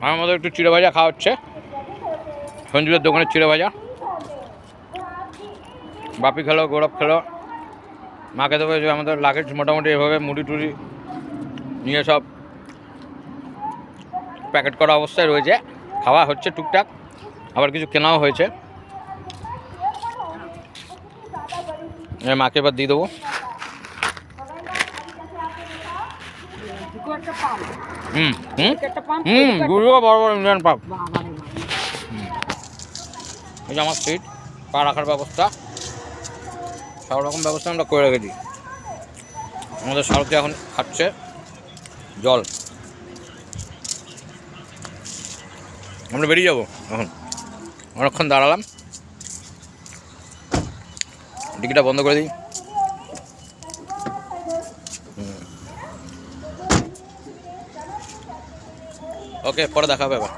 আমাদের একটু চিড়ে ভাজা খাওয়া হচ্ছে, সঞ্জীবের দোকানের চিড়ে ভাজা। বাপি খেলো, গৌরব খেলো, মাকে দেবো। আমাদের লাগেজ মোটামুটি এভাবে মুড়ি টুড়ি নিয়ে সব প্যাকেট করা অবস্থায় রয়েছে, খাওয়া হচ্ছে টুকটাক, আবার কিছু কেনাও হয়েছে। মাকে এবার দিয়ে দেবো। গুলো বড় বড় ইন্ডিয়ান পাম্প। এই যে আমার সিট, পা রাখার ব্যবস্থা, সব রকম ব্যবস্থা আমরা করে রেখেছি। আমাদের সারথি এখন খাচ্ছে জল। আমরা বেরিয়ে যাবো এখন, অনেকক্ষণ দাঁড়ালাম, ডিকিটা বন্ধ করে দিই। ওকে, পরে দেখা হবে এবার।